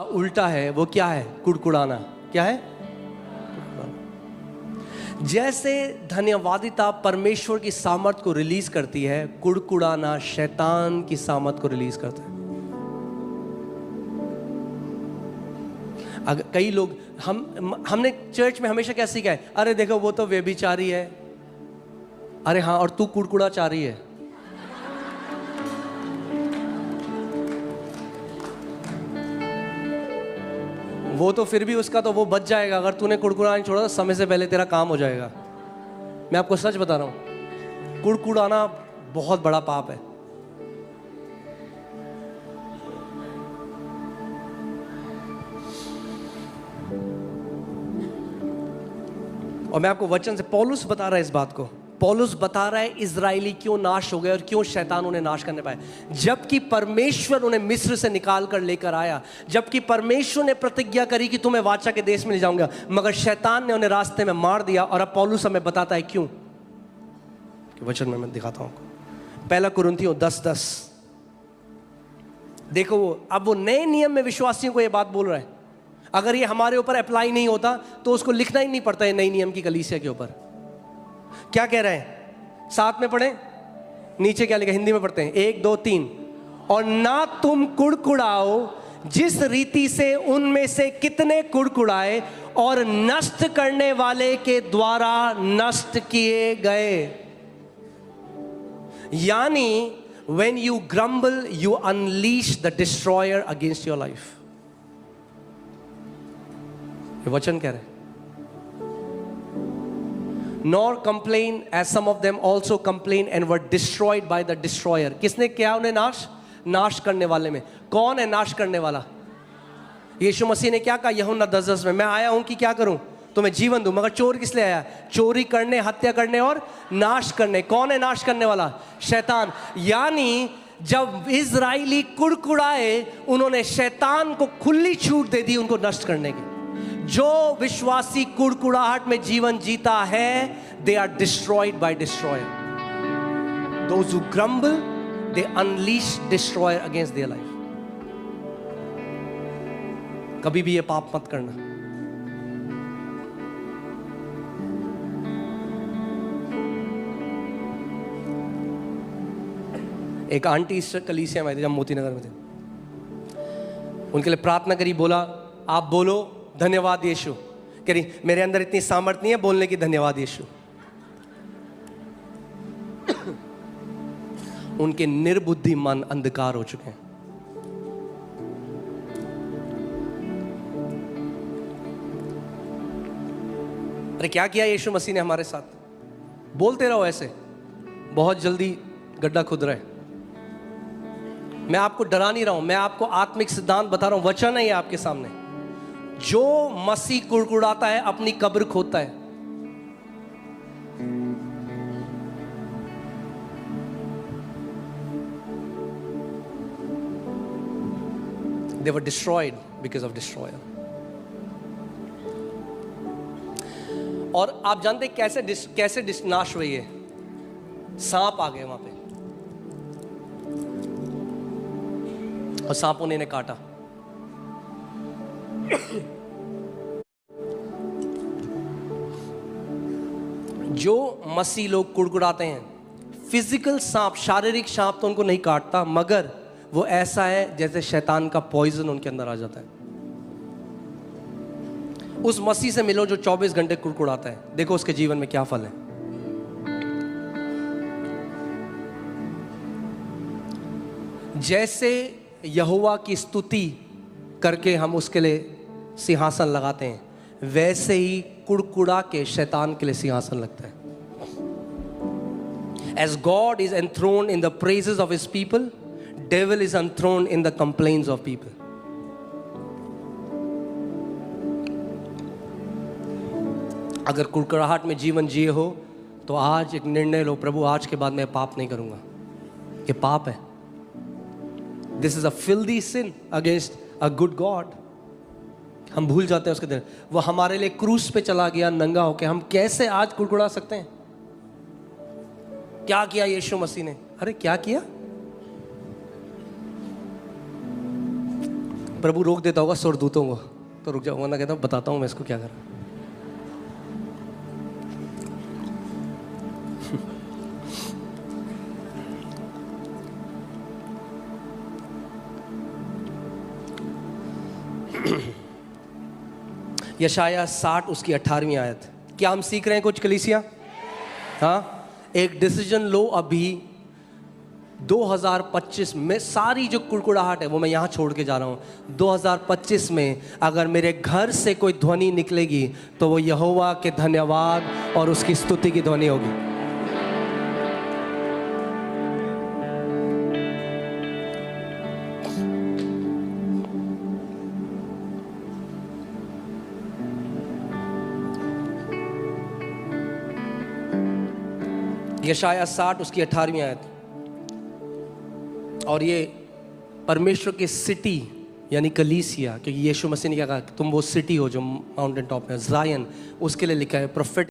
उल्टा है वो क्या है? कुड़कुड़ाना। क्या है? जैसे धन्यवादिता परमेश्वर की सामर्थ को रिलीज करती है, कुड़कुड़ाना शैतान की सामर्थ को रिलीज करता है। अगर कई लोग हमने चर्च में हमेशा क्या सीखा है? अरे देखो वो तो व्यभिचारी है, अरे हाँ, और तू कुड़कुड़ाचारी है। वो तो फिर भी उसका तो वो बच जाएगा, अगर तूने कुड़कुड़ाना छोड़ा तो समय से पहले तेरा काम हो जाएगा। मैं आपको सच बता रहा हूं, कुड़कुड़ाना बहुत बड़ा पाप है। और मैं आपको वचन से, पौलुस बता रहा है इस बात को। पौलुस बता रहा है इजराइली क्यों नाश हो गए और क्यों शैतान उन्हें नाश करने पाए, जबकि परमेश्वर उन्हें मिस्र से निकाल कर लेकर आया, जबकि परमेश्वर ने प्रतिज्ञा करी कि तुम्हें वाचा के देश में ले जाऊंगा, मगर शैतान ने उन्हें रास्ते में मार दिया। और अब पौलुस हमें बताता है क्यों। वचन में मैं दिखाता हूं आपको, 1 कुरिन्थियों 10:10। देखो अब वो नए नियम में विश्वासियों को ये बात बोल रहा है। अगर ये हमारे ऊपर अप्लाई नहीं होता तो उसको लिखना ही नहीं पड़ता है नई नियम की कलीसिया के ऊपर। क्या कह रहे हैं? साथ में पढ़ें, नीचे क्या लिखा? हिंदी में पढ़ते हैं, 1 2 3। और ना तुम कुड़कुड़ाओ जिस रीति से उनमें से कितने कुड़कुड़ाए और नष्ट करने वाले के द्वारा नष्ट किए गए। यानी when you grumble you unleash the destroyer against your life। ये वचन कह रहे हैं। Nor complain as some of them also complained and were destroyed by the destroyer। किसने किया उन्हें नाश? नाश करने वाले में। कौन है नाश करने वाला? यीशु मसीह ने क्या कहा यूहन्ना 10:10 में? मैं आया हूं कि क्या करूं? तुम्हें जीवन दूं। मगर चोर किस लिए आया? चोरी करने, हत्या करने और नाश करने। कौन है नाश करने वाला? शैतान। यानी जब इजराइली कुड़कुड़ाए, उन्होंने शैतान को खुली छूट दे दी उनको नष्ट करने की। जो विश्वासी कुड़कुड़ाहट में जीवन जीता है, they are destroyed by destroyer। Those who grumble, they unleash destroyer against their life। कभी भी ये पाप मत करना। एक आंटी इस कलीसिया में थी जब मोती नगर में थे, उनके लिए प्रार्थना करी, बोला आप बोलो धन्यवाद यीशु। कह रही मेरे अंदर इतनी सामर्थ्य नहीं है बोलने की धन्यवाद यीशु। उनके निर्बुद्धि मन अंधकार हो चुके हैं। अरे क्या किया यीशु मसीह ने हमारे साथ? बोलते रहो ऐसे, बहुत जल्दी गड्ढा खुद रहे। मैं आपको डरा नहीं रहा हूं, मैं आपको आत्मिक सिद्धांत बता रहा हूं। वचन है ये आपके सामने। जो मसीह कुड़कुड़ाता है अपनी कब्र खोदता है। They were destroyed because of destroyer। और आप जानते कैसे नाश हुई है? सांप आ गए वहां पे और सांपों ने इन्हें काटा। जो मसीह लोग कुड़कुड़ाते हैं, फिजिकल सांप, शारीरिक सांप तो उनको नहीं काटता, मगर वो ऐसा है जैसे शैतान का पॉइजन उनके अंदर आ जाता है। उस मसीह से मिलो जो 24 घंटे कुड़कुड़ाता है, देखो उसके जीवन में क्या फल है। जैसे यहोवा की स्तुति करके हम उसके लिए सिंहासन लगाते हैं, वैसे ही कुड़कुड़ा के शैतान के लिए सिंहासन लगता है। As God is enthroned in the praises of his people, devil is enthroned in the complaints of people। अगर कुड़कुड़ाहट में जीवन जिए हो तो आज एक निर्णय लो, प्रभु आज के बाद मैं पाप नहीं करूंगा। ये पाप है। This is a filthy sin against a good God। हम भूल जाते हैं उसके दिन, वो हमारे लिए क्रूस पे चला गया नंगा होके। हम कैसे आज कुड़कुड़ा सकते हैं? क्या किया यीशु मसीह ने? अरे क्या किया? प्रभु रोक देता होगा स्वर्गदूतों को, तो रुक जाओ, वरना कहता हूँ बताता हूँ मैं इसको क्या करा। यशाया 60 उसकी 18वीं आयत। क्या हम सीख रहे हैं कुछ कलीसिया? हाँ, एक डिसीजन लो अभी। 2025 में सारी जो कुड़कुड़ाहट है वो मैं यहाँ छोड़ के जा रहा हूँ। 2025 में अगर मेरे घर से कोई ध्वनि निकलेगी तो वो यहोवा के धन्यवाद और उसकी स्तुति की ध्वनि होगी। यशाया 60 उसकी 18वीं आयत। और ये परमेश्वर की सिटी यानी कलीसिया, क्योंकि यीशु मसीह ने क्या कहा, तुम वो सिटी हो जो माउंटेन टॉप में, ज़ायन, उसके लिए लिखा है। प्रोफेट